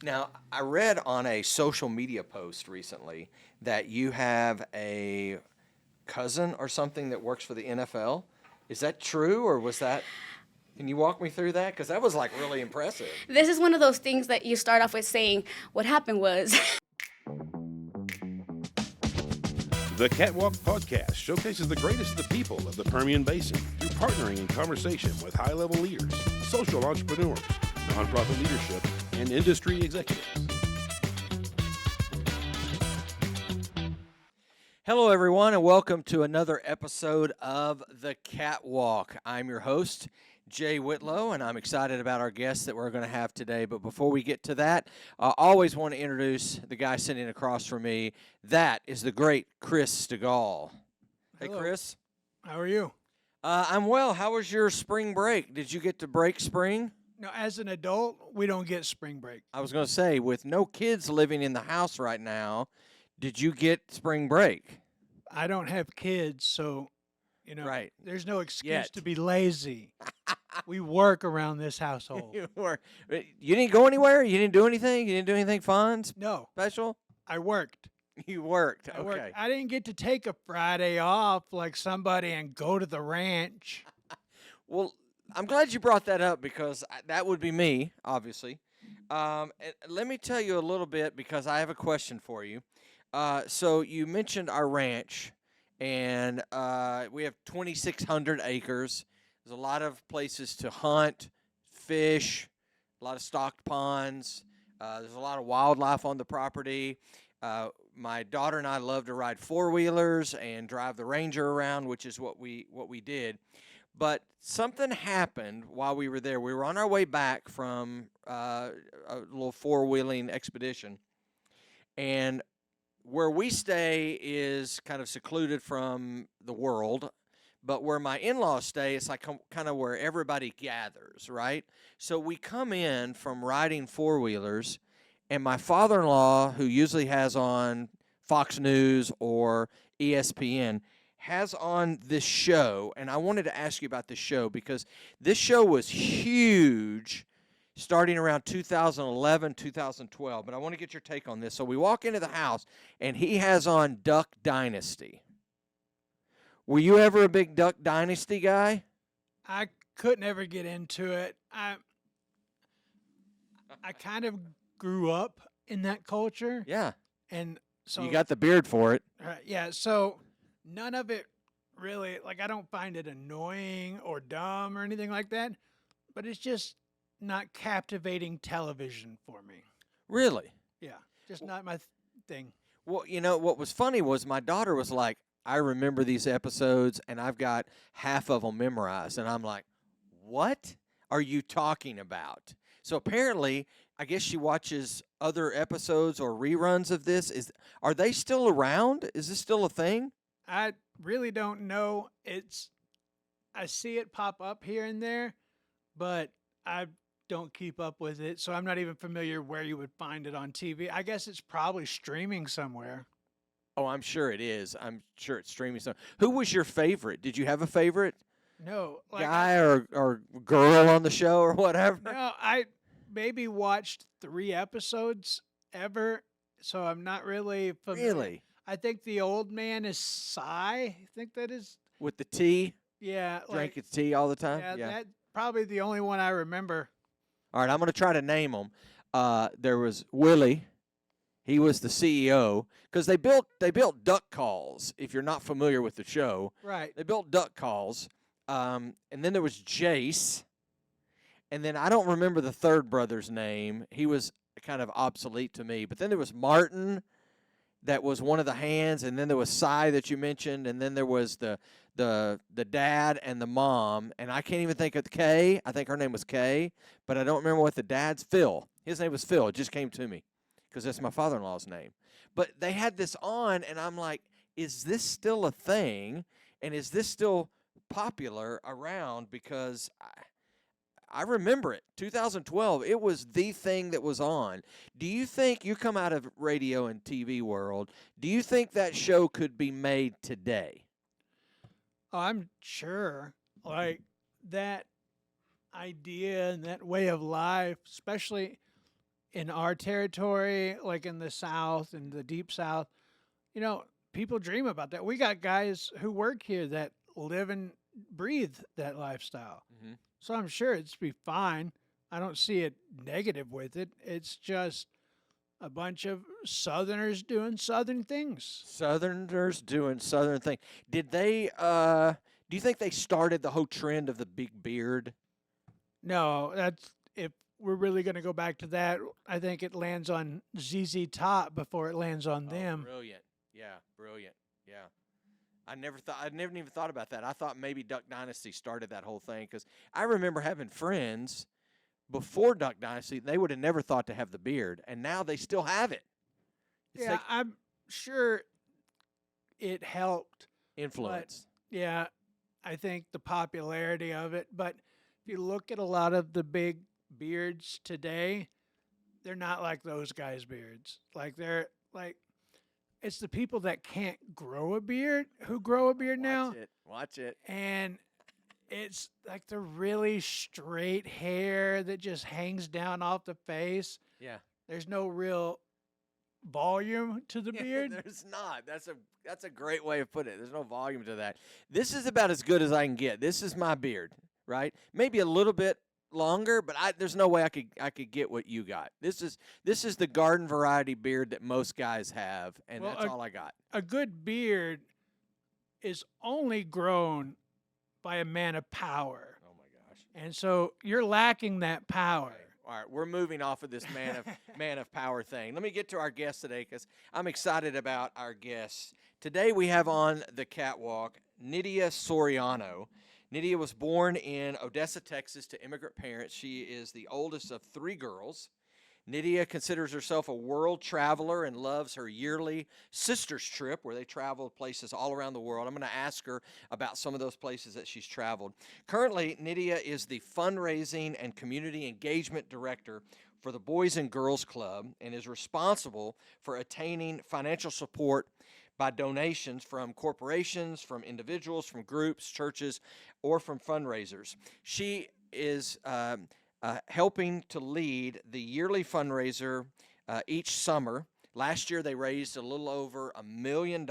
Now, I read on a social media post recently that you have a cousin or something that works for the NFL. Is that true, or was that? Can you walk me through that? Because that was like really impressive. This is one of those things that you start off with saying, what happened was. The Catwalk Podcast showcases the greatest of the people of the Permian Basin through partnering in conversation with high-level leaders, social entrepreneurs, nonprofit leadership, and industry executives. Hello, everyone, and welcome to another episode of The Catwalk. I'm your host, Jay Whitlow, and I'm excited about our guests that we're going to have today. But before we get to that, I always want to introduce the guy sitting across from me. That is the great Chris Stegall. Hey, Hello. Chris. How are you? I'm well. How was your spring break? Did you get to break spring? No, as an adult, we don't get spring break. I was going to say, with no kids living in the house right now, did you get spring break? I don't have kids, so Right. there's no excuse Yet. to be lazy. We work around this household. You didn't go anywhere? You didn't do anything? You didn't do anything fun, No, special? I worked. You worked. I worked. Okay. I didn't get to take a Friday off like somebody and go to the ranch. Well, I'm glad you brought that up because that would be me, obviously. And let me tell you a little bit because I have a question for you. So you mentioned our ranch, and we have 2,600 acres. There's a lot of places to hunt, fish, a lot of stocked ponds. There's a lot of wildlife on the property. My daughter and I love to ride four-wheelers and drive the Ranger around, which is what we did. But something happened while we were there. We were on our way back from a little four-wheeling expedition, and where we stay is kind of secluded from the world, but where my in-laws stay, it's like kind of where everybody gathers, right? So we come in from riding four-wheelers, and my father-in-law, who usually has on Fox News or ESPN, has on this show, and I wanted to ask you about this show because this show was huge starting around 2011, 2012, but I want to get your take on this. So we walk into the house, and he has on Duck Dynasty. Were you ever a big Duck Dynasty guy? I couldn't ever get into it. I kind of grew up in that culture, Yeah. and so You got the beard for it. yeah. So none of it really I don't find it annoying or dumb or anything like that, but it's just not captivating television for me. Really? Yeah, just not my thing. Well, what was funny was my daughter was like, I remember these episodes, and I've got half of them memorized. And I'm like, what are you talking about? So apparently, I guess she watches other episodes or reruns of this. Are they still around? Is this still a thing? I really don't know. I see it pop up here and there, but I don't keep up with it, so I'm not even familiar where you would find it on TV. I guess it's probably streaming somewhere. Oh, I'm sure it is. I'm sure it's streaming. Who was your favorite? Did you have a favorite No, guy or girl on the show or whatever? no, I maybe watched 3 episodes ever, so I'm not really familiar. Really? I think the old man is Cy. I think that is, With the tea? yeah, Drank his tea all the time? yeah, that's probably the only one I remember. All right, I'm going to try to name them. There was Willie. He was the CEO because they built duck calls. If you're not familiar with the show, Right. they built duck calls. And then there was Jace, and then I don't remember the third brother's name. He was kind of obsolete to me. But then there was Martin, that was one of the hands, and then there was Cy that you mentioned, and then there was the dad and the mom, and I can't even think of Kay. I think her name was Kay, but I don't remember what the dad's Phil. His name was Phil. It just came to me because that's my father-in-law's name. But they had this on, and I'm like, is this still a thing? And is this still popular around? Because I remember it. 2012, it was the thing that was on. Do you think, you come out of radio and TV world, do you think that show could be made today? Oh, I'm sure. That idea and that way of life, especially in our territory, like in the South and the deep South, people dream about that. We got guys who work here that live and breathe that lifestyle. Mm-hmm. So I'm sure it's be fine. I don't see it negative with it. It's just a bunch of Southerners doing Southern things. Southerners doing Southern thing. Did they? Do you think they started the whole trend of the big beard? No, that's if we're really going to go back to that. I think it lands on ZZ Top before it lands on them. Brilliant. Yeah, brilliant. Yeah. I never even thought about that. I thought maybe Duck Dynasty started that whole thing because I remember having friends before Duck Dynasty. They would have never thought to have the beard, and now they still have it. It's Yeah, like I'm sure it helped. influence. Yeah, I think the popularity of it. But if you look at a lot of the big beards today, they're not like those guys' beards. Like they're like it's the people that can't grow a beard who grow a beard now. Watch it. And it's like the really straight hair that just hangs down off the face. Yeah. There's no real volume to the beard. There's not. That's a great way of putting it. There's no volume to that. This is about as good as I can get. This is my beard, right? Maybe a little bit longer, but there's no way I could get what you got. This is the garden variety beard that most guys have, and Well, that's all I got. A good beard is only grown by a man of power. Oh my gosh. And so you're lacking that power. All right, we're moving off of this man of power thing. Let me get to our guest today because I'm excited about our guests. Today we have on the catwalk Nidia Soriano. Nidia was born in Odessa, Texas, to immigrant parents. She is the oldest of 3 girls. Nidia considers herself a world traveler and loves her yearly sisters trip where they travel places all around the world. I'm going to ask her about some of those places that she's traveled. Currently, Nidia is the fundraising and community engagement director for the Boys and Girls Club and is responsible for attaining financial support by donations from corporations, from individuals, from groups, churches, or from fundraisers. She is helping to lead the yearly fundraiser each summer. Last year, they raised a little over $1 million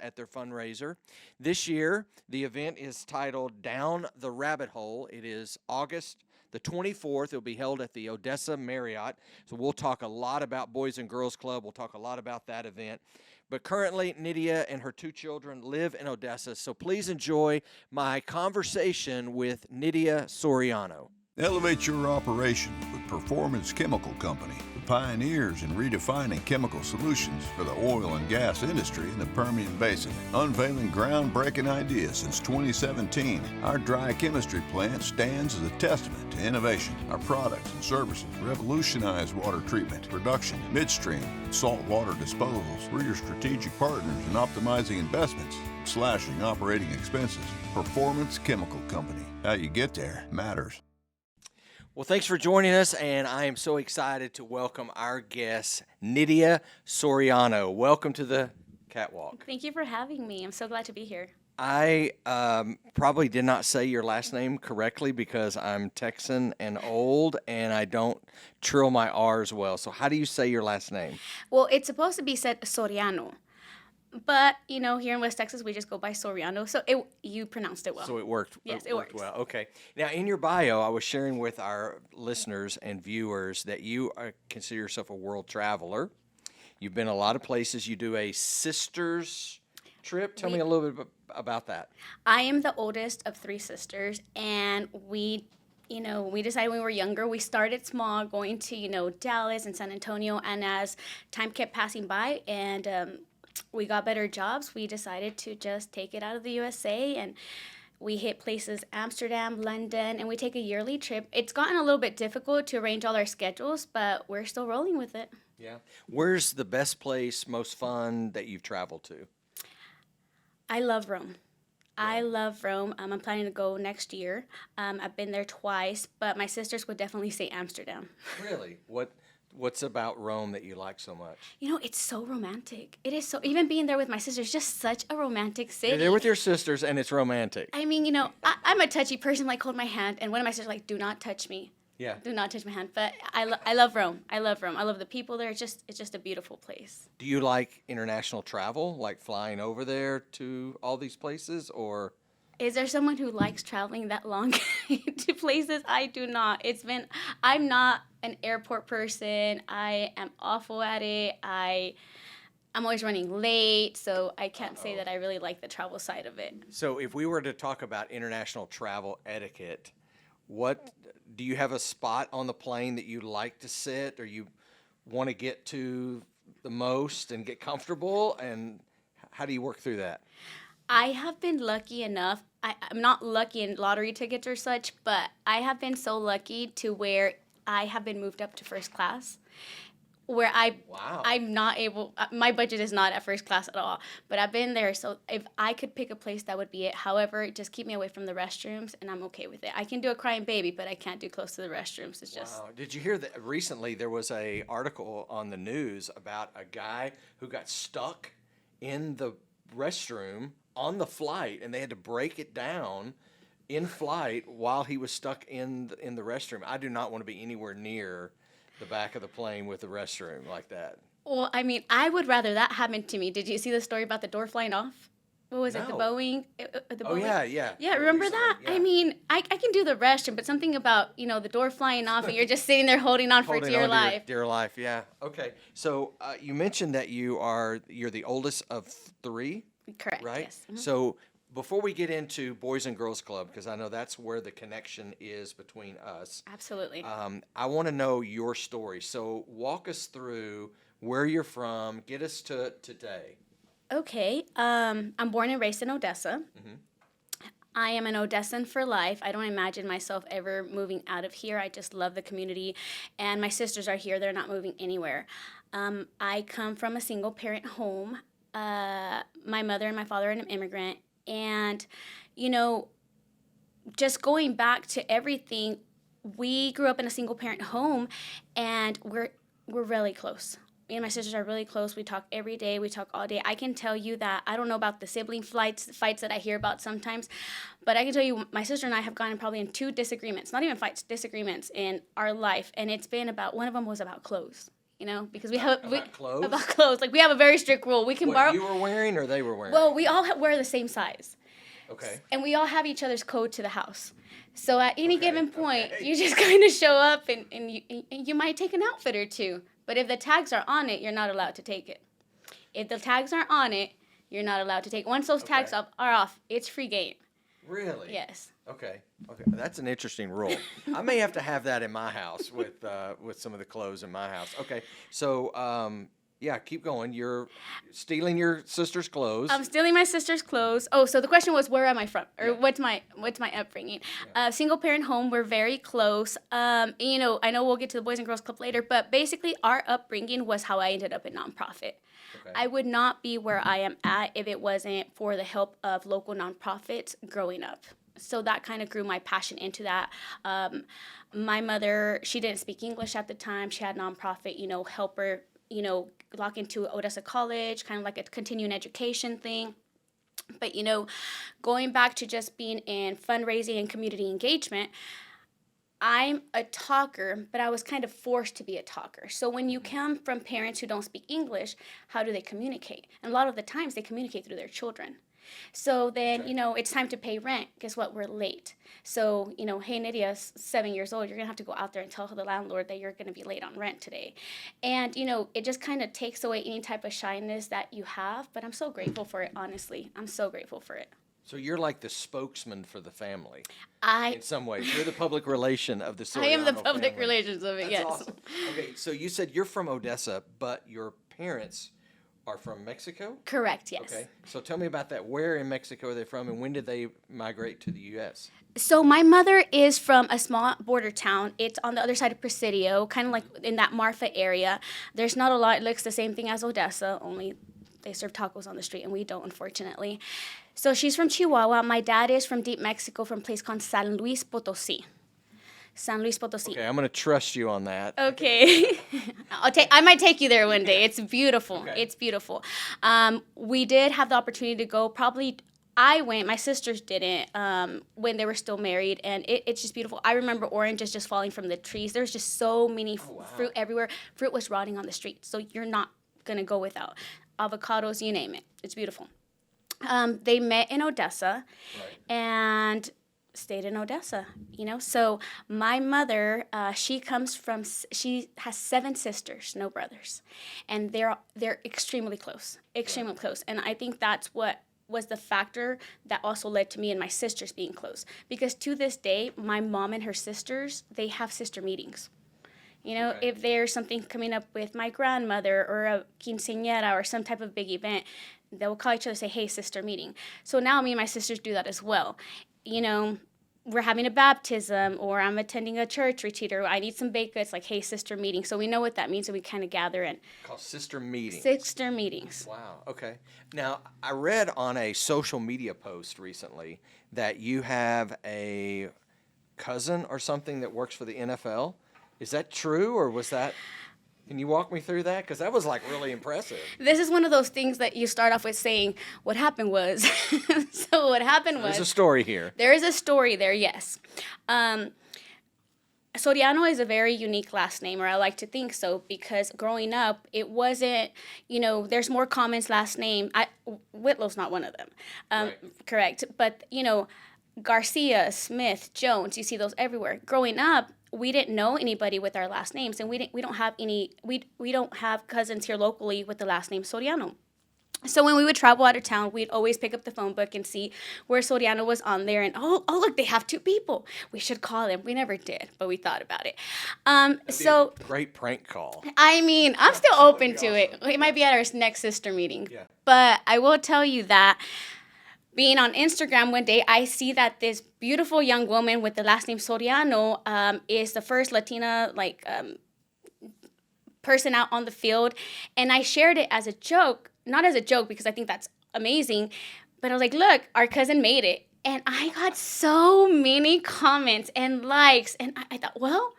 at their fundraiser. This year, the event is titled Down the Rabbit Hole. It is August the 24th. It will be held at the Odessa Marriott. So we'll talk a lot about Boys and Girls Club. We'll talk a lot about that event. But currently, Nidia and her 2 children live in Odessa. So please enjoy my conversation with Nidia Soriano. Elevate your operation with Performance Chemical Company, the pioneers in redefining chemical solutions for the oil and gas industry in the Permian Basin. Unveiling groundbreaking ideas since 2017, our dry chemistry plant stands as a testament to innovation. Our products and services revolutionize water treatment, production, midstream, and saltwater disposals. We're your strategic partners in optimizing investments, slashing operating expenses. Performance Chemical Company. How you get there matters. Well, thanks for joining us, and I am so excited to welcome our guest, Nidia Soriano. Welcome to the catwalk. Thank you for having me. I'm so glad to be here. I probably did not say your last name correctly because I'm Texan and old, and I don't trill my R's well. So how do you say your last name? Well, it's supposed to be said Soriano. But, here in West Texas, we just go by Soriano. So you pronounced it well. So it worked. Yes, it worked works. well. Okay. Now, in your bio, I was sharing with our listeners and viewers that you consider yourself a world traveler. You've been a lot of places. You do a sisters trip. Tell me a little bit about that. I am the oldest of 3 sisters, and we decided when we were younger, we started small, going to, Dallas and San Antonio, and as time kept passing by and we got better jobs, we decided to just take it out of the USA, and we hit places Amsterdam, London, and we take a yearly trip. It's gotten a little bit difficult to arrange all our schedules, but we're still rolling with it. Yeah. Where's the best place, most fun that you've traveled to? I love Rome. I love Rome. I'm planning to go next year. I've been there twice, but my sisters would definitely say Amsterdam. Really? What's about Rome that you like so much? It's so romantic. It is so, even being there with my sisters, just such a romantic city. You're there with your sisters, and it's romantic. I mean, I'm a touchy person, like hold my hand, and one of my sisters like, do not touch me. Yeah. Do not touch my hand. But I love Rome. I love Rome. I love the people there. It's just a beautiful place. Do you like international travel, like flying over there to all these places, or? Is there someone who likes traveling that long to places? I do not. I'm not an airport person. I am awful at it. I'm always running late, so I can't say that I really like the travel side of it. So if we were to talk about international travel etiquette, what do you have a spot on the plane that you like to sit, or you want to get to the most and get comfortable, and how do you work through that? I have been lucky enough. I'm not lucky in lottery tickets or such, but I have been so lucky to where I have been moved up to first class, where Wow. I'm not able. My budget is not at first class at all, but I've been there. So if I could pick a place, that would be it. However, just keep me away from the restrooms, and I'm okay with it. I can do a crying baby, but I can't do close to the restrooms. It's just. Wow. Did you hear that recently there was a article on the news about a guy who got stuck in the restroom on the flight, and they had to break it down in flight while he was stuck in the restroom. I do not want to be anywhere near the back of the plane with the restroom like that. Well, I mean, I would rather that happen to me. Did you see the story about the door flying off? What was it? The No. Boeing? The Oh, Boeing? yeah. Yeah, remember Recently, that? yeah. I mean, I can do the restroom, but something about, the door flying off and you're just sitting there holding on for Holding dear on to your life. dear life, yeah. Okay, so you mentioned that you're the oldest of three, Correct, right? yes. Mhm. So before we get into Boys and Girls Club, because I know that's where the connection is between us, Absolutely. I want to know your story. So walk us through where you're from, get us to today. Okay, I'm born and raised in Odessa. Mhm. I am an Odessan for life. I don't imagine myself ever moving out of here. I just love the community, and my sisters are here. They're not moving anywhere. I come from a single parent home. My mother and my father are an immigrant, and just going back to everything, we grew up in a single parent home, and we're really close. Me and my sisters are really close. We talk every day. We talk all day. I can tell you that I don't know about the sibling fights that I hear about sometimes, but I can tell you my sister and I have gotten probably in 2 disagreements, not even fights, disagreements in our life, and it's been about, one of them was about clothes. Because we have About clothes? About clothes. Like, we have a very strict rule. We can borrow. What you were wearing or they were wearing? Well, we all wear the same size. Okay. And we all have each other's code to the house. So at any Okay, given point, okay. you just kind of show up and you might take an outfit or two. But if the tags are on it, you're not allowed to take it. If the tags aren't on it, you're not allowed to take it. Once those tags Okay. are off, it's free game. Really? Yes. Okay. That's an interesting rule. I may have to have that in my house with some of the clothes in my house. Okay. So yeah, keep going. You're stealing your sister's clothes. I'm stealing my sister's clothes. Oh, so the question was, where am I from, or Yeah. what's my upbringing? Single parent home. We're very close. I know we'll get to the Boys and Girls Club later, but basically our upbringing was how I ended up in nonprofit. Okay. I would not be where I am at if it wasn't for the help of local nonprofits growing up. So that kind of grew my passion into that. My mother, she didn't speak English at the time. She had nonprofit, help her, lock into Odessa College, kind of like a continuing education thing. But, going back to just being in fundraising and community engagement, I'm a talker, but I was kind of forced to be a talker. So when you come from parents who don't speak English, how do they communicate? And a lot of the times they communicate through their children. So then, it's time to pay rent. Guess what? We're late. So, hey, Nidia's 7 years old. You're going to have to go out there and tell the landlord that you're going to be late on rent today. And, it just kind of takes away any type of shyness that you have. But I'm so grateful for it, honestly. I'm so grateful for it. So you're like the spokesman for the family I in some ways. You're the public relation of the Soriano am the public family. relations of it, That's yes. awesome. Okay, so you said you're from Odessa, but your parents are from Mexico? Correct, yes. Okay, so tell me about that. Where in Mexico are they from, and when did they migrate to the U.S.? So my mother is from a small border town. It's on the other side of Presidio, kind of like in that Marfa area. There's not a lot. It looks the same thing as Odessa, only they serve tacos on the street, and we don't, unfortunately. So she's from Chihuahua. My dad is from deep Mexico, from a place called San Luis Potosí. San Luis Potosí. Okay, I'm going to trust you on that. Okay. I might take you there one day. It's beautiful. Okay. It's beautiful. We did have the opportunity to go probably I went, my sisters didn't, when they were still married, and it's just beautiful. I remember oranges just falling from the trees. There's just so many fruit everywhere. Fruit was rotting on the street, so you're not going to go without. Avocados, you name it. It's beautiful. They met in Odessa, and stayed in Odessa, So my mother, she has 7 sisters, no brothers, and they're extremely close, And I think that's what was the factor that also led to me and my sisters being close, because to this day, my mom and her sisters, they have sister meetings. If there's something coming up with my grandmother or a quinceañera or some type of big event, they will call each other and say, hey, sister meeting. So now me and my sisters do that as well. We're having a baptism, or I'm attending a church retreat, or I need some baked goods, like, hey, sister meeting. So we know what that means, and we kind of gather in. Called sister meetings. Sister meetings. Wow, okay. Now, I read on a social media post recently that you have a cousin or something that works for the NFL. Is that true, or was that... Can you walk me through that? Because that was, really impressive. This is one of those things that you start off with saying, what happened was. So what happened was... There's a story here. There is a story there, yes. Soriano is a very unique last name, or I like to think so, because growing up, it wasn't, there's more common last name. Whitlow's not one of them. Correct. But, Garcia, Smith, Jones, you see those everywhere. Growing up, we didn't know anybody with our last names, and we don't have cousins here locally with the last name Soriano. So when we would travel out of town, we'd always pick up the phone book and see where Soriano was on there, and oh look, they have 2 people. We should call them. We never did, but we thought about it. So a great prank call. I mean, I'm still open to it. It might be at our next sister meeting. Yeah. But I will tell you that being on Instagram one day, I see that this beautiful young woman with the last name Soriano is the first Latina person out on the field, and I shared it as a joke, not as a joke because I think that's amazing, but I was like, look, our cousin made it, and I got so many comments and likes, and I thought, well,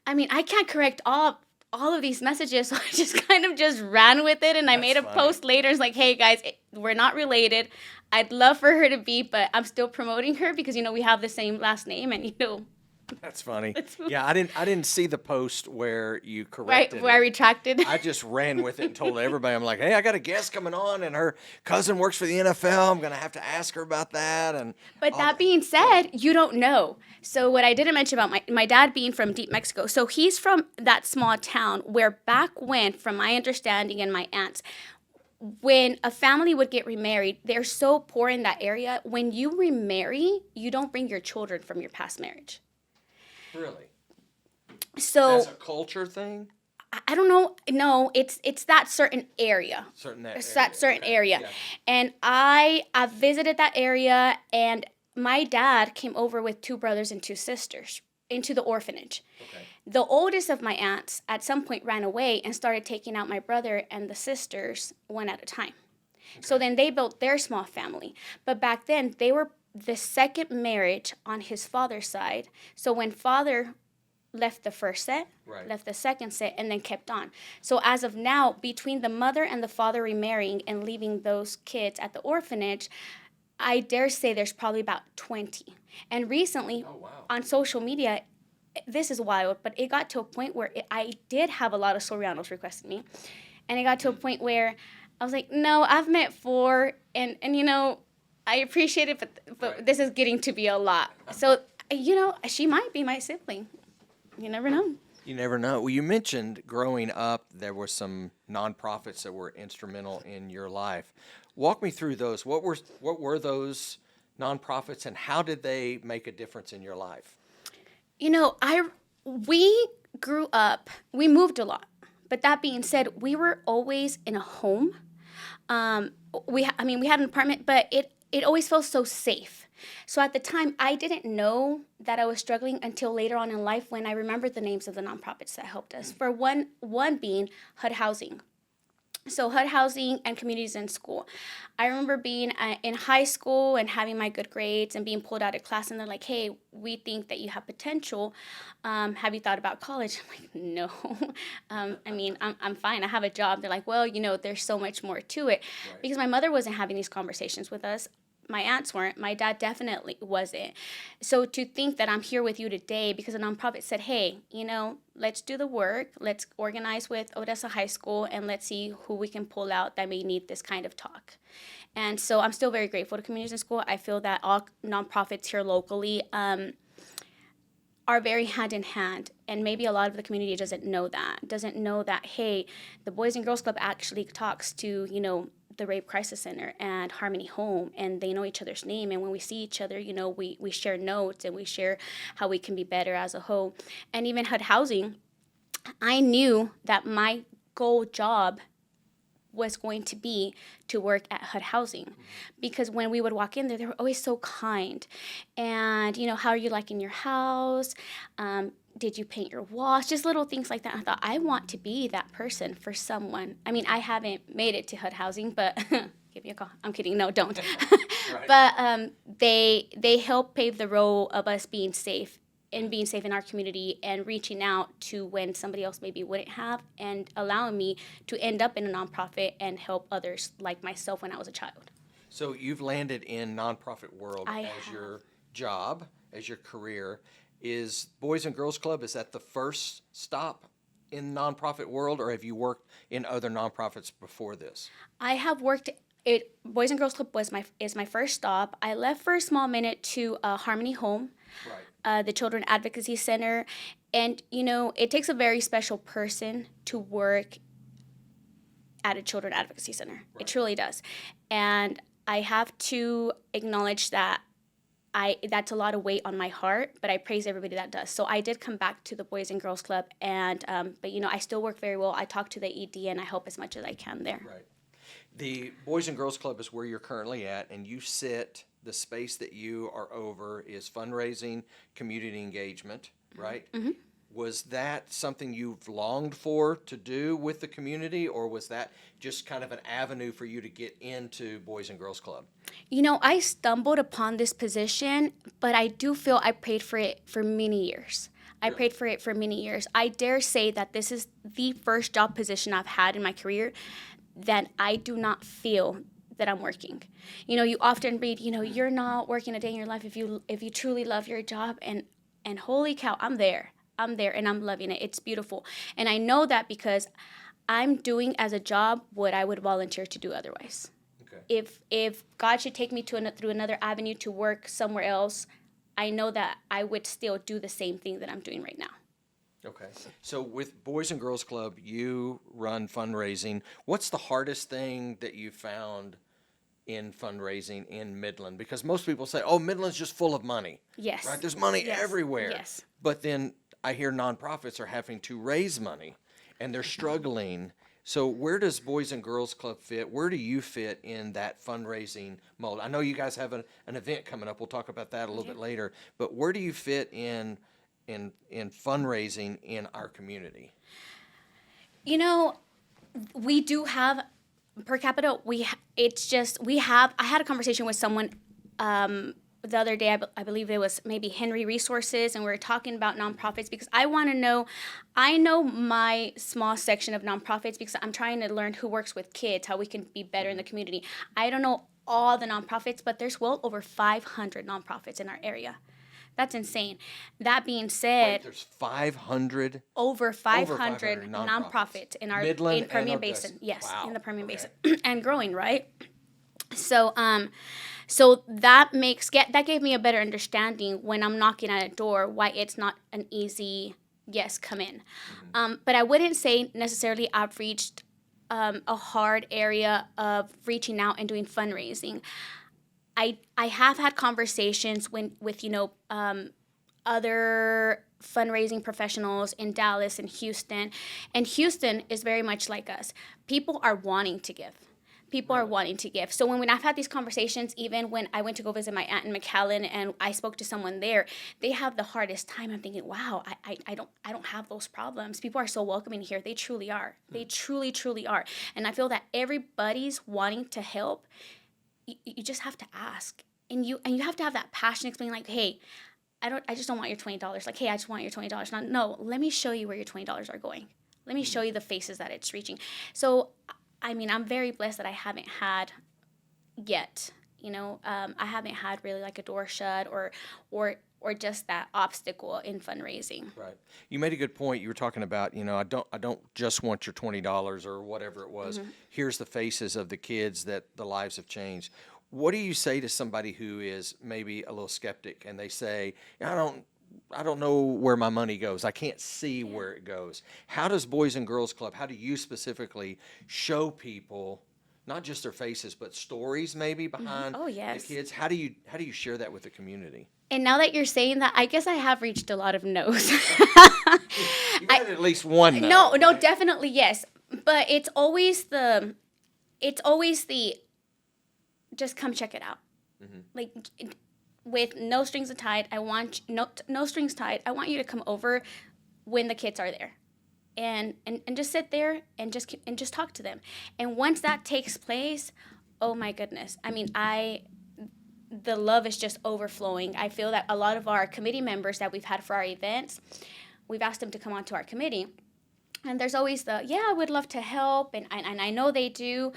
I mean, I can't correct all of these messages, so I just kind of just ran with it, and I made a post later. It's like, hey guys, we're not related. I'd love for her to be, but I'm still promoting her because we have the same last name, and That's funny. Yeah, I didn't see the post where you corrected right where I retracted. I just ran with it and told everybody. I'm like, hey, I got a guest coming on, and her cousin works for the NFL. I'm gonna have to ask her about that. But that being said, you don't know. So what I didn't mention about my dad being from deep Mexico. So he's from that small town where back when, from my understanding and my aunts, when a family would get remarried, they're so poor in that area. When you remarry, you don't bring your children from your past marriage. Really? So that's a culture thing? I don't know. No, it's that certain area. That certain area. Yeah. And I visited that area, and my dad came over with 2 brothers and 2 sisters into the orphanage. Okay. The oldest of my aunts at some point ran away and started taking out my brother and the sisters one at a time. Okay. So then they built their small family. But back then, they were the second marriage on his father's side. So when father left the first set, left the second set, and then kept on. So as of now, between the mother and the father remarrying and leaving those kids at the orphanage, I dare say there's probably about 20. And recently, on social media, this is wild, but it got to a point where I did have a lot of Sorianos requesting me. And it got to a point where I was like, no, I've met 4, and I appreciate it, but this is getting to be a lot. So, she might be my sibling. You never know. You never know. Well, you mentioned growing up, there were some nonprofits that were instrumental in your life. Walk me through those. What were those nonprofits, and how did they make a difference in your life? We grew up, we moved a lot. But that being said, we were always in a home. We had an apartment, but it always felt so safe. So at the time, I didn't know that I was struggling until later on in life when I remembered the names of the nonprofits that helped us. For one being HUD Housing. So HUD Housing and Communities in School. I remember being in high school and having my good grades and being pulled out of class, and they're like, hey, we think that you have potential. Have you thought about college? I'm like, no. I'm fine. I have a job. They're like, well, there's so much more to it. Right. Because my mother wasn't having these conversations with us. my aunts weren't. My dad definitely wasn't. So to think that I'm here with you today because a nonprofit said, hey, let's do the work. Let's organize with Odessa High School and let's see who we can pull out that may need this kind of talk. And so I'm still very grateful to Communities in School. I feel that all nonprofits here locally are very hand in hand, and maybe a lot of the community doesn't know that, hey, the Boys and Girls Club actually talks to, the Rape Crisis Center and Harmony Home, and they know each other's name, and when we see each other, we share notes, and we share how we can be better as a whole. And even HUD Housing, I knew that my goal job was going to be to work at HUD Housing, because when we would walk in there, they were always so kind. And, how are you liking your house? Did you paint your walls? Just little things like that. I thought, I want to be that person for someone. I mean, I haven't made it to HUD Housing, but give me a call. I'm kidding. No, don't. Right. But they help pave the road of us being safe and being safe in our community and reaching out to when somebody else maybe wouldn't have, and allowing me to end up in a nonprofit and help others like myself when I was a child. So you've landed in nonprofit world I as have. your job, as your career. Is Boys and Girls Club, is that the first stop in nonprofit world, or have you worked in other nonprofits before this? I have worked Boys and Girls Club is my first stop. I left for a small minute to Harmony Home, Right. the Children Advocacy Center, and it takes a very special person to work at a Children Advocacy Center. Right. It truly does, and I have to acknowledge that that's a lot of weight on my heart, but I praise everybody that does. So I did come back to the Boys and Girls Club, and but I still work very well. I talk to the ED and I help as much as I can there. Right. The Boys and Girls Club is where you're currently at, and you sit, the space that you are over is fundraising, community engagement, right? Mm-hmm. Was that something you've longed for to do with the community, or was that just kind of an avenue for you to get into Boys and Girls Club? I stumbled upon this position, but I do feel I prayed for it for many years. I Really? prayed for it for many years. I dare say that this is the first job position I've had in my career that I do not feel that I'm working. You often read, you're not working a day in your life if you truly love your job, and holy cow, I'm there and I'm loving it. It's beautiful. And I know that because I'm doing as a job what I would volunteer to do otherwise. Okay. If God should take me through another avenue to work somewhere else, I know that I would still do the same thing that I'm doing right now. Okay. So with Boys and Girls Club, you run fundraising. What's the hardest thing that you found in fundraising in Midland? Because most people say, oh, Midland's just full of money. Yes. Right? There's money Yes. everywhere. Yes. But then I hear nonprofits are having to raise money, and they're struggling. So where does Boys and Girls Club fit? Where do you fit in that fundraising mold? I know you guys have an event coming up. We'll talk about that a little bit later. But where do you fit in fundraising in our community? We do have per capita. I had a conversation with someone the other day. I believe it was maybe Henry Resources, and we were talking about nonprofits because I want to know. I know my small section of nonprofits because I'm trying to learn who works with kids, how we can be better in the community. I don't know all the nonprofits, but there's well over 500 nonprofits in our area. That's insane. That being said, Wait, there's 500? over 500 nonprofits. nonprofits in our Midland in Permian and Odessa. Basin. Yes, Wow. in the Permian Okay. Basin and growing, right? So that gave me a better understanding when I'm knocking at a door why it's not an easy yes, come in. But I wouldn't say necessarily I've reached a hard area of reaching out and doing fundraising. I have had conversations with other fundraising professionals in Dallas and Houston is very much like us. People are wanting to give. Are wanting to give. So when I've had these conversations, even when I went to go visit my aunt in McAllen and I spoke to someone there, they have the hardest time. I'm thinking, wow, I don't have those problems. People are so welcoming here. They truly are. They truly, truly are. And I feel that everybody's wanting to help. You just have to ask. And you have to have that passion explaining like, hey, I just don't want your $20. Like, hey, I just want your $20. No, let me show you where your $20 are going. Let me show you the faces that it's reaching. So I'm very blessed that I haven't had yet, I haven't had really like a door shut or just that obstacle in fundraising. Right. You made a good point. You were talking about, I don't just want your $20 or whatever it was. Here's the faces of the kids that the lives have changed. What do you say to somebody who is maybe a little skeptic and they say, I don't know where my money goes. I can't see where it goes. How does Boys and Girls Club, how do you specifically show people not just their faces, but stories maybe behind Oh, yes. the kids? How do you share that with the community? And now that you're saying that, I guess I have reached a lot of no's. You've had at least one no. No, definitely yes. But it's always the just come check it out. Like with no strings tied, no strings tied. I want you to come over when the kids are there. And just sit there and just talk to them. And once that takes place, oh my goodness. I mean, the love is just overflowing. I feel that a lot of our committee members that we've had for our events, we've asked them to come onto our committee. And there's always I would love to help, and I know they do,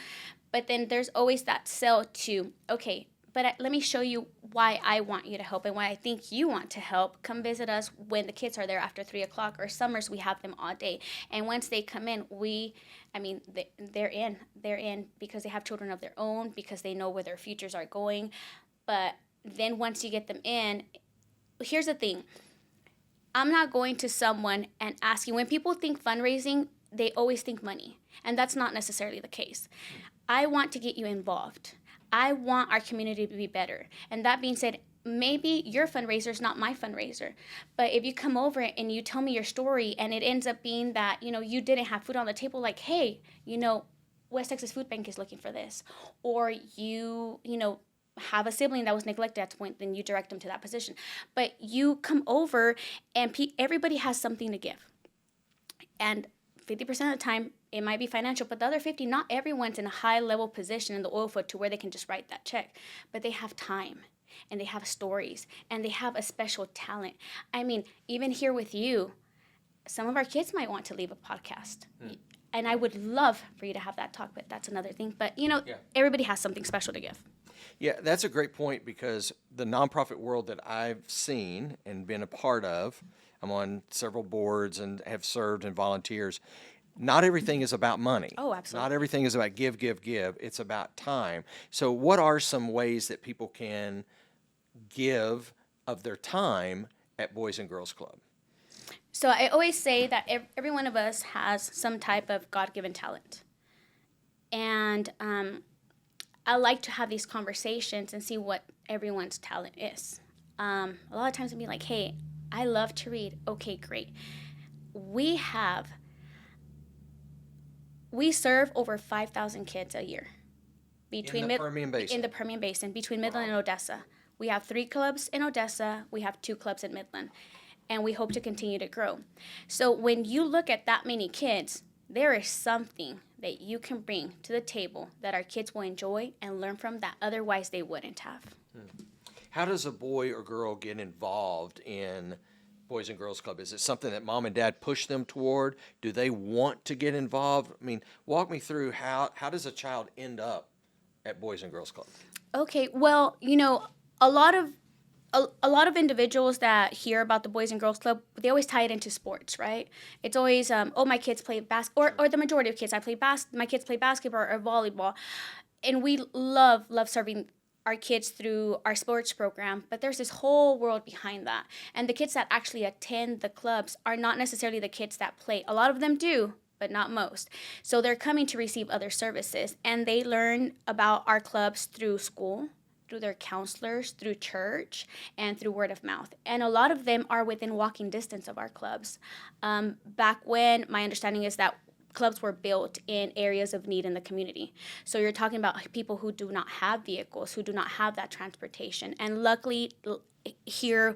but then there's always that sell to, okay, but let me show you why I want you to help and why I think you want to help. Come visit us when the kids are there after 3 o'clock, or summers we have them all day. And once they come in, they're in because they have children of their own, because they know where their futures are going. But then once you get them in, here's the thing. I'm not going to someone and asking, when people think fundraising, they always think money. And that's not necessarily the case. I want to get you involved. I want our community to be better. And that being said, maybe your fundraiser is not my fundraiser. But if you come over and you tell me your story and it ends up being that, you didn't have food on the table, like, hey, West Texas Food Bank is looking for this. Or you have a sibling that was neglected at the point, then you direct them to that position. But you come over and everybody has something to give. And 50% of the time, it might be financial, but the other 50, not everyone's in a high-level position in the oil field to where they can just write that check. But they have time, and they have stories, and they have a special talent. I mean, even here with you, some of our kids might want to leave a podcast. And I would love for you to have that talk, but that's another thing. But, everybody has something special to give. Yeah, that's a great point, because the nonprofit world that I've seen and been a part of, I'm on several boards and have served and volunteers. Not everything is about money. Oh, absolutely. Not everything is about give. It's about time. So what are some ways that people can give of their time at Boys and Girls Club? So I always say that every one of us has some type of God-given talent. And I like to have these conversations and see what everyone's talent is. A lot of times it'll be like, hey, I love to read. Okay, great. We serve over 5,000 kids a year. In the Permian Basin? In the Permian Basin, between Midland and Odessa. We have 3 clubs in Odessa. We have 2 clubs in Midland. And we hope to continue to grow. So when you look at that many kids, there is something that you can bring to the table that our kids will enjoy and learn from that otherwise they wouldn't have. How does a boy or girl get involved in Boys and Girls Club? Is it something that mom and dad push them toward? Do they want to get involved? I mean, walk me through how does a child end up at Boys and Girls Club? Okay, well, a lot of individuals that hear about the Boys and Girls Club, they always tie it into sports, right? It's always, my kids play basketball, or the majority of kids, my kids play basketball or volleyball. And we love serving our kids through our sports program, but there's this whole world behind that. And the kids that actually attend the clubs are not necessarily the kids that play. A lot of them do, but not most. So they're coming to receive other services, and they learn about our clubs through school, through their counselors, through church, and through word of mouth. And a lot of them are within walking distance of our clubs. Back when, my understanding is that clubs were built in areas of need in the community. So you're talking about people who do not have vehicles, who do not have that transportation. And luckily, here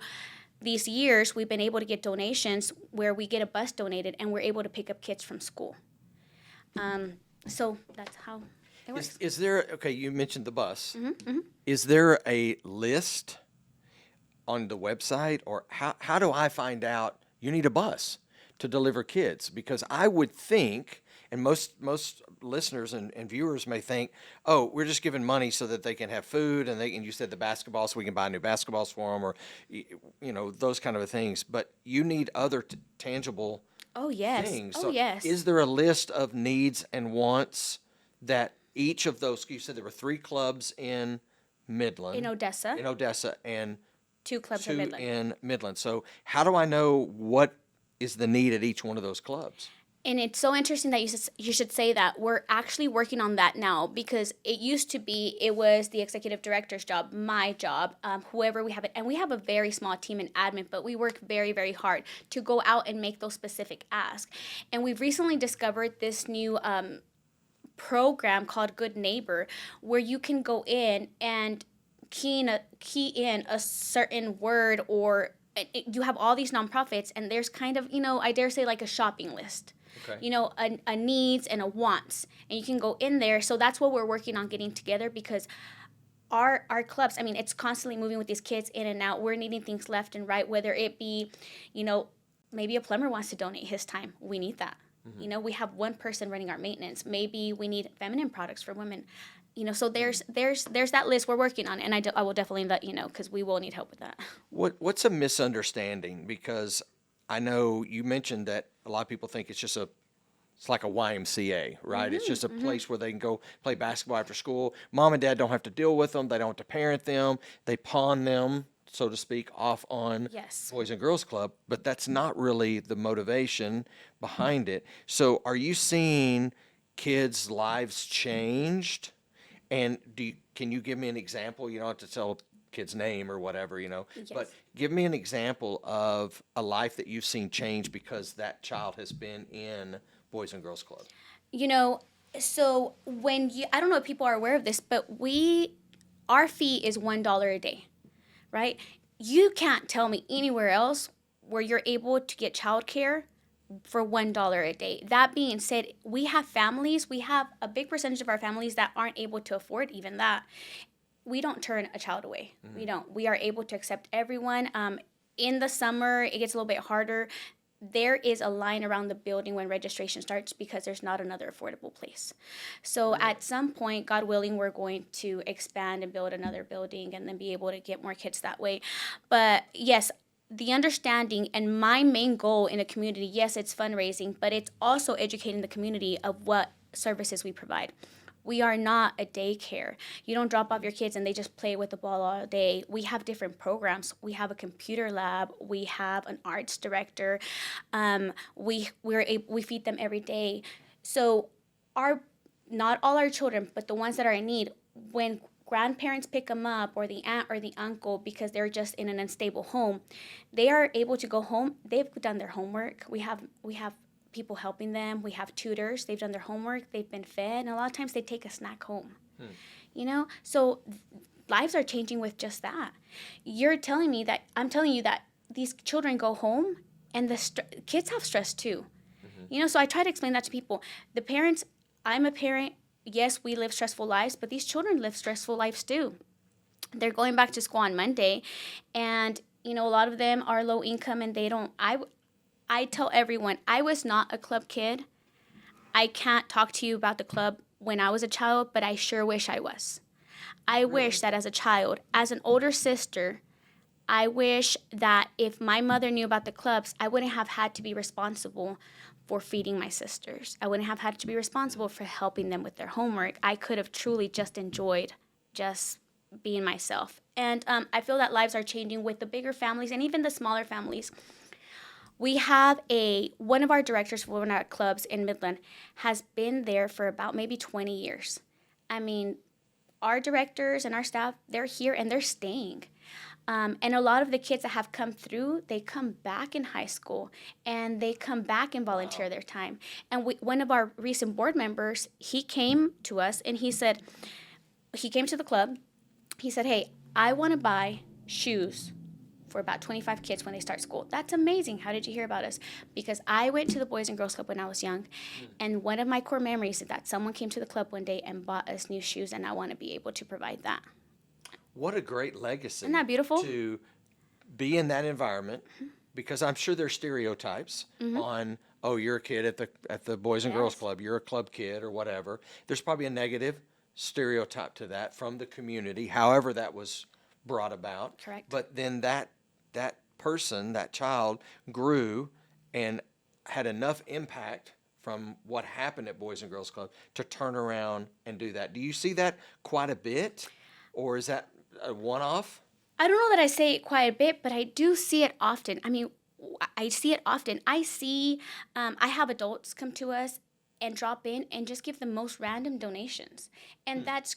these years, we've been able to get donations where we get a bus donated and we're able to pick up kids from school. So that's how it works. Is there, okay, you mentioned the bus. Is there a list on the website, or how do I find out you need a bus to deliver kids? Because I would think, And most listeners and viewers may think, oh, we're just giving money so that they can have food, and you said the basketball, so we can buy new basketballs for them, or those kind of things. But you need other tangible Oh yes. things. Oh So yes. is there a list of needs and wants that each of those? You said there were 3 clubs in Midland, In Odessa, in Odessa, and 2 clubs in 2 Midland. in Midland. So how do I know what is the need at each one of those clubs? And it's so interesting that you should say that. We're actually working on that now, because it used to be, it was the executive director's job, my job, whoever we have it. And we have a very small team in admin, but we work very, very hard to go out and make those specific asks. And we've recently discovered this new program called Good Neighbor, where you can go in and key in a certain word, or you have all these nonprofits, and there's kind of, I dare say, like a shopping list. Okay. A needs and a wants, and you can go in there. So that's what we're working on getting together, because our clubs, I mean, it's constantly moving with these kids in and out. We're needing things left and right, whether it be, maybe a plumber wants to donate his time. We need that. Mm-hmm. We have one person running our maintenance. Maybe we need feminine products for women. So there's that list we're working on, and I will definitely let you know, because we will need help with that. What's a misunderstanding? Because I know you mentioned that a lot of people think it's like a YMCA, right? It's just a place where they can go play basketball after school. Mom and dad don't have to deal with them. They don't have to parent them. They pawn them, so to speak, off on Yes. Boys and Girls Club, but that's not really the motivation behind it. So are you seeing kids' lives changed? And can you give me an example? You don't have to tell a kid's name or whatever, but Yes. give me an example of a life that you've seen change because that child has been in Boys and Girls Club. So I don't know if people are aware of this, but our fee is $1 a day, right? You can't tell me anywhere else where you're able to get childcare for $1 a day. That being said, we have a big percentage of our families that aren't able to afford even that. We don't turn a child away. Mm-hmm. We don't. We are able to accept everyone. In the summer, it gets a little bit harder. There is a line around the building when registration starts, because there's not another affordable place. So at some point, God willing, we're going to expand and build another building, and then be able to get more kids that way. But yes, the understanding and my main goal in a community, yes, it's fundraising, but it's also educating the community of what services we provide. We are not a daycare. You don't drop off your kids and they just play with the ball all day. We have different programs. We have a computer lab. We have an arts director. We feed them every day. So not all our children, but the ones that are in need, when grandparents pick them up, or the aunt or the uncle, because they're just in an unstable home, they are able to go home. They've done their homework. We have people helping them. We have tutors. They've done their homework. They've been fed. And a lot of times they take a snack home. So lives are changing with just that. I'm telling you that these children go home, and the kids have stress too. So I try to explain that to people. The parents, I'm a parent. Yes, we live stressful lives, but these children live stressful lives too. They're going back to school on Monday, and a lot of them are low income, and they don't. I tell everyone, I was not a club kid. I can't talk to you about the club when I was a child, but I sure wish I was. I wish that as a child, as an older sister, I wish that if my mother knew about the clubs, I wouldn't have had to be responsible for feeding my sisters. I wouldn't have had to be responsible for helping them with their homework. I could have truly just enjoyed just being myself. And I feel that lives are changing with the bigger families and even the smaller families. We have one of our directors for one of our clubs in Midland has been there for about maybe 20 years. I mean, our directors and our staff, they're here and they're staying. And a lot of the kids that have come through, they come back in high school and they come back and volunteer their time. And one of our recent board members, he came to us and he came to the club. He said, hey, I want to buy shoes for about 25 kids when they start school. That's amazing. How did you hear about us? Because I went to the Boys and Girls Club when I was young, and one of my core memories is that someone came to the club one day and bought us new shoes, and I want to be able to provide that. What a great legacy. Isn't that beautiful? To be in that environment, because I'm sure there's stereotypes on oh, you're a kid at the Boys and Girls Yes. Club, you're a club kid or whatever. There's probably a negative stereotype to that from the community, however that was brought about. Correct. But then that person, that child, grew and had enough impact from what happened at Boys and Girls Club to turn around and do that. Do you see that quite a bit, or is that a one-off? I don't know that I say it quite a bit, but I do see it often. I mean, I see it often. I have adults come to us and drop in and just give the most random donations. And that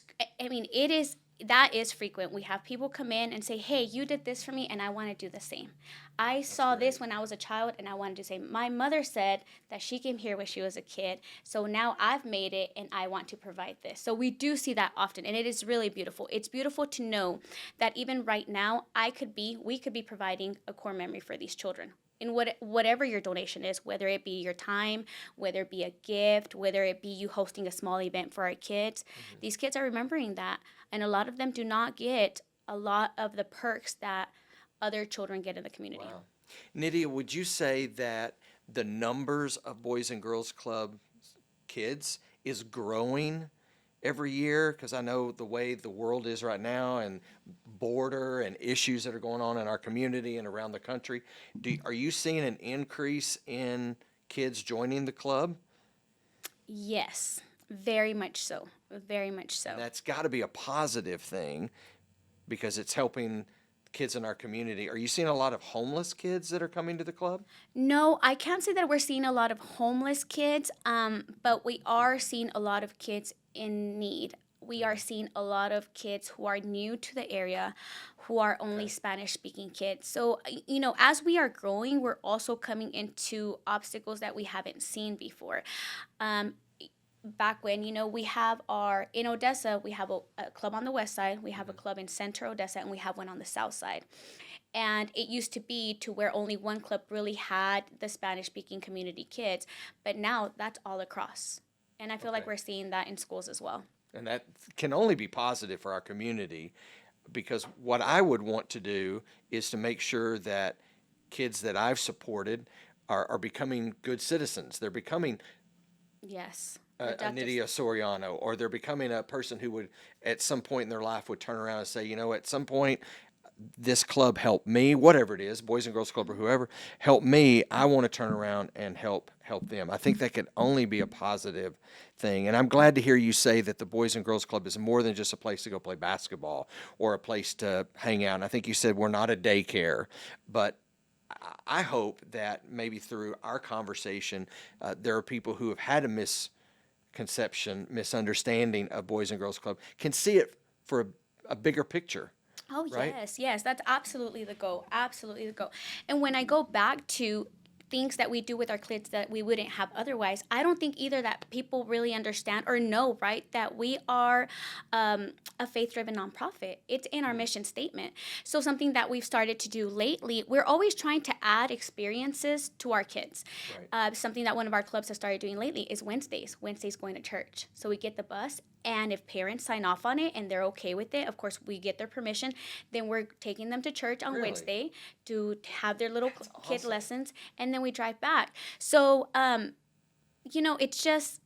is frequent. We have people come in and say, hey, you did this for me and I want to do the same. I saw this when I was a child and I wanted to say, my mother said that she came here when she was a kid. So now I've made it and I want to provide this. So we do see that often and it is really beautiful. It's beautiful to know that even right now, we could be providing a core memory for these children. In whatever your donation is, whether it be your time, whether it be a gift, whether it be you hosting a small event for our kids, these kids are remembering that. And a lot of them do not get a lot of the perks that other children get in the community. Wow. Nidia, would you say that the numbers of Boys and Girls Club kids is growing every year? Because I know the way the world is right now and border and issues that are going on in our community and around the country. Are you seeing an increase in kids joining the club? Yes, very much so. Very much so. That's got to be a positive thing because it's helping kids in our community. Are you seeing a lot of homeless kids that are coming to the club? No, I can't say that we're seeing a lot of homeless kids, but we are seeing a lot of kids in need. We are seeing a lot of kids who are new to the area, who are only Spanish-speaking kids. So, as we are growing, we're also coming into obstacles that we haven't seen before. Back when, we have in Odessa, we have a club on the west side, we have a club in Central Odessa, and we have one on the south side. And it used to be to where only one club really had the Spanish-speaking community kids, but now that's all across. And I feel like we're seeing that in schools as well. And that can only be positive for our community because what I would want to do is to make sure that kids that I've supported are becoming good citizens. They're becoming Yes. a Nidia Soriano, or they're becoming a person who would, at some point in their life, would turn around and say, at some point, this club helped me, whatever it is, Boys and Girls Club or whoever, helped me. I want to turn around and help them. I think that could only be a positive thing. And I'm glad to hear you say that the Boys and Girls Club is more than just a place to go play basketball or a place to hang out. And I think you said we're not a daycare, but I hope that maybe through our conversation, there are people who have had a misunderstanding of Boys and Girls Club can see it for a bigger picture. Oh, right? Yes. That's absolutely the goal. Absolutely the goal. And when I go back to things that we do with our kids that we wouldn't have otherwise, I don't think either that people really understand or know, right, that we are a faith-driven nonprofit. It's in our mission statement. So something that we've started to do lately, we're always trying to add experiences to our kids. Right. Something that one of our clubs has started doing lately is Wednesdays going to church. So we get the bus, and if parents sign off on it and they're okay with it, of course, we get their permission, then we're taking them to church on Wednesday to have their little kid lessons, and then we drive back. So, it's just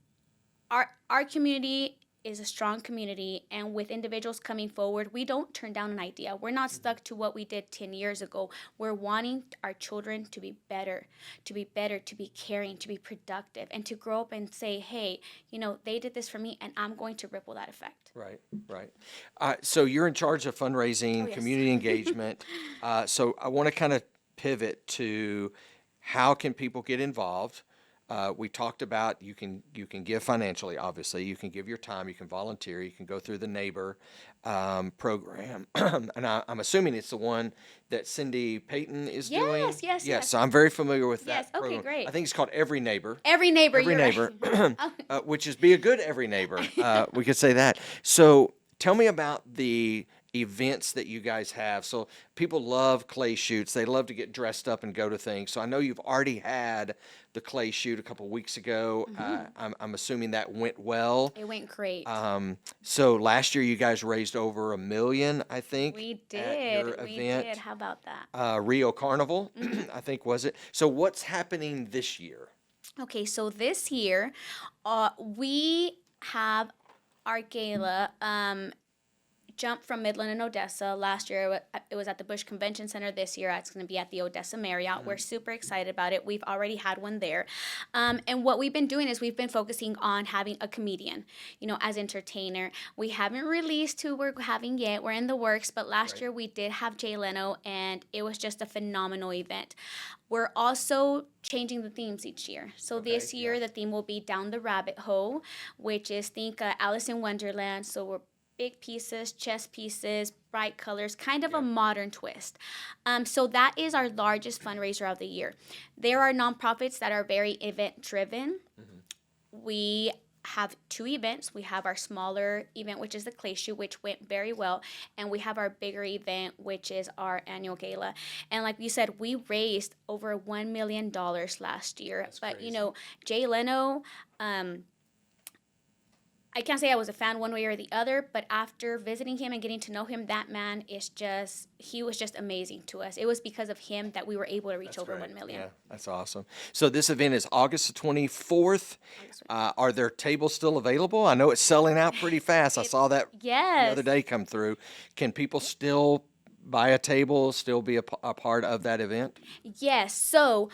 our community is a strong community, and with individuals coming forward, we don't turn down an idea. We're not stuck to what we did 10 years ago. We're wanting our children to be better, to be caring, to be productive, and to grow up and say, hey, they did this for me, and I'm going to ripple that effect. Right. So you're in charge of fundraising, community engagement. So I want to kind of pivot to how can people get involved. We talked about you can give financially, obviously. You can give your time. You can volunteer. You can go through the neighbor program. And I'm assuming it's the one that Cindy Payton is doing. Yes. So I'm very familiar with that Yes, okay, program. great. I think it's called Every Neighbor. Every neighbor. Which is be a good every neighbor. We could say that. So tell me about the events that you guys have. So people love clay shoots. They love to get dressed up and go to things. So I know you've already had the clay shoot a couple of weeks ago. I'm assuming that went well. It went great. So last year you guys raised over $1 million, I think. We did. At your event. We did. How about that? Rio Carnival, I think, was it? So what's happening this year? Okay, so this year, we have our gala jump from Midland and Odessa. Last year it was at the Bush Convention Center. This year it's going to be at the Odessa Marriott. We're super excited about it. We've already had one there. And what we've been doing is we've been focusing on having a comedian, as entertainer. We haven't released who we're having yet. We're in the works, but last year we did have Jay Leno, and it was just a phenomenal event. We're also changing the themes each year. So this year the theme will be Down the Rabbit Hole, which is think Alice in Wonderland. So we're big pieces, chess pieces, bright colors, kind of a modern twist. So that is our largest fundraiser of the year. There are nonprofits that are very event driven. We have 2 events. We have our smaller event, which is the Clay Shoot, which went very well, and we have our bigger event, which is our annual gala. And like you said, we raised over $1 million last year. That's but crazy. Jay Leno, I can't say I was a fan one way or the other, but after visiting him and getting to know him, that man he was just amazing to us. It was because of him that we were able to reach That's over great. 1 million. Yeah, that's awesome. So this event is August the 24th. Are there tables still available? I know it's selling out pretty fast. I saw that the Yes. other day come through. Can people still buy a table, still be a part of that event? Yes. So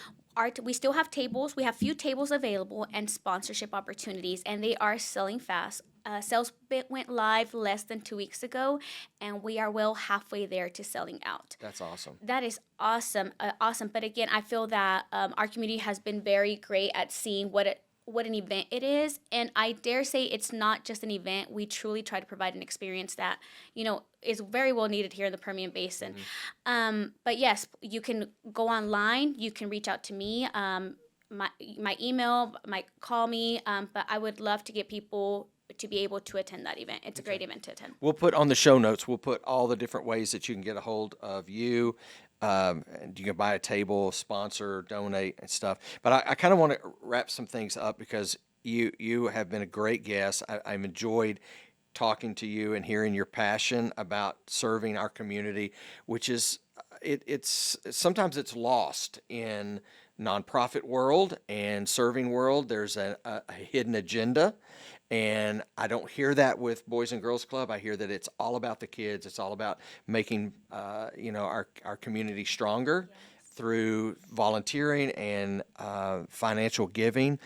we still have tables. We have few tables available and sponsorship opportunities, and they are selling fast. Sales went live less than 2 weeks ago, and we are well halfway there to selling out. That's awesome. That is awesome, awesome. But again, I feel that our community has been very great at seeing what an event it is, and I dare say it's not just an event. We truly try to provide an experience that is very well needed here in the Permian Basin. But yes, you can go online. You can reach out to me. My email, call me. But I would love to get people to be able to attend that event. It's a great event to attend. We'll put on the show notes, we'll put all the different ways that you can get a hold of you. And you can buy a table, sponsor, donate, and stuff. But I kind of want to wrap some things up because you have been a great guest. I've enjoyed talking to you and hearing your passion about serving our community, which is it's sometimes it's lost in nonprofit world and serving world. There's a hidden agenda. And I don't hear that with Boys and Girls Club. I hear that it's all about the kids. It's all about making, our community stronger through volunteering and financial giving.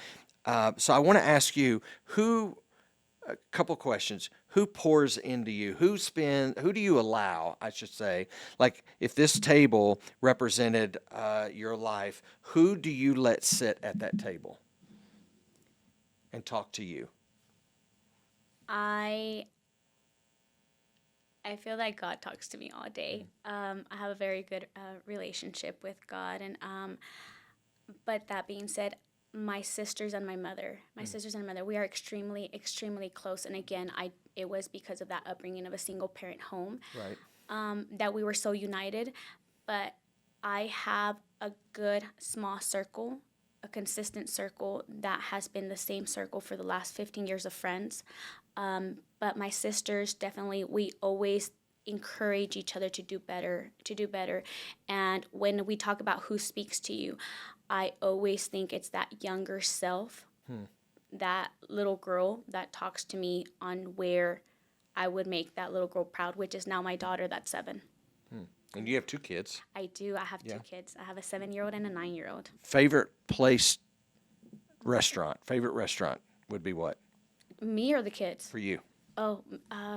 So I want to ask you, a couple questions. Who pours into you? Who do you allow, I should say? Like if this table represented your life, who do you let sit at that table and talk to you? I feel like God talks to me all day. I have a very good relationship with God, and but that being said, my sisters and my mother, we are extremely, extremely close. And again, it was because of that upbringing of a single parent home, Right. that we were so united. But I have a good small circle, a consistent circle that has been the same circle for the last 15 years of friends. But my sisters, definitely, we always encourage each other to do better. And when we talk about who speaks to you, I always think it's that younger self, that little girl that talks to me on where I would make that little girl proud, which is now my daughter that's 7. And you have 2 kids. I do. I have 2 kids. I have a 7-year-old and a 9-year-old. Favorite favorite restaurant would be what Me or the kids? for you? Oh,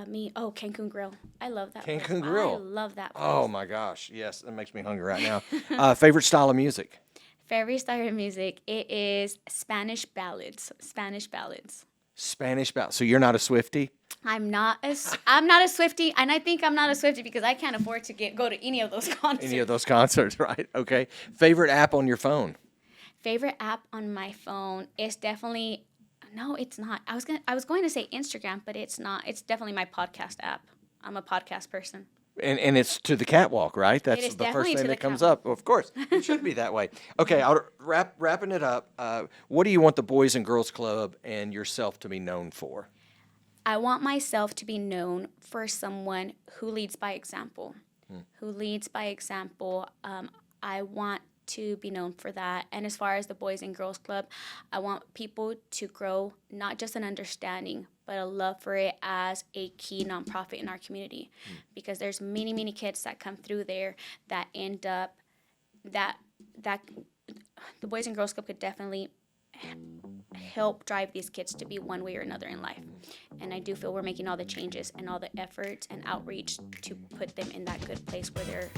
me. Oh, Cancun Grill. I love that place. Cancun Grill. I love that place. Oh my gosh, yes, that makes me hungry right now. Favorite style of music? Favorite style of music, it is Spanish ballads. Spanish ballads. So you're not a Swiftie? I'm not a Swiftie, and I think I'm not a Swiftie because I can't afford to go to any of those concerts. Any of those concerts, right? Okay. Favorite app on your phone? Favorite app on my phone is definitely no, it's not. I was going to say Instagram, but it's not. It's definitely my podcast app. I'm a podcast person. And it's to the catwalk, right? That's is the first definitely thing to that the comes catwalk. up. Of course, it should be that way. Okay, I'll wrapping it up. What do you want the Boys and Girls Club and yourself to be known for? I want myself to be known for someone who leads by example. Who leads by example. I want to be known for that. And as far as the Boys and Girls Club, I want people to grow not just an understanding, but a love for it as a key nonprofit in our community. Because there's many, many kids that come through there that end up that the Boys and Girls Club could definitely help drive these kids to be one way or another in life. And I do feel we're making all the changes and all the efforts and outreach to put them in that good place where they're,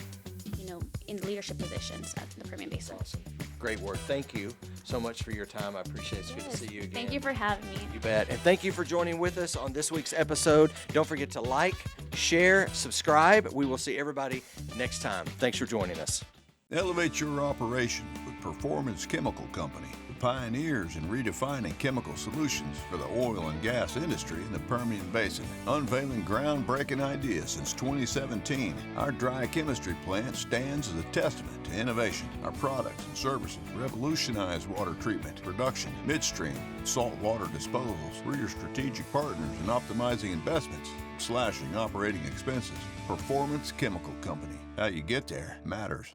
in leadership positions at the Permian Basin. Awesome. Great work. Thank you so much for your time. I appreciate it. It's good to see you again. Thank you for having me. You bet. And thank you for joining with us on this week's episode. Don't forget to like, share, subscribe. We will see everybody next time. Thanks for joining us. Elevate your operation with Performance Chemical Company, the pioneers in redefining chemical solutions for the oil and gas industry in the Permian Basin. Unveiling groundbreaking ideas since 2017, our dry chemistry plant stands as a testament to innovation. Our products and services revolutionize water treatment, production, midstream, and saltwater disposals. We're your strategic partners in optimizing investments, slashing operating expenses. Performance Chemical Company. How you get there matters.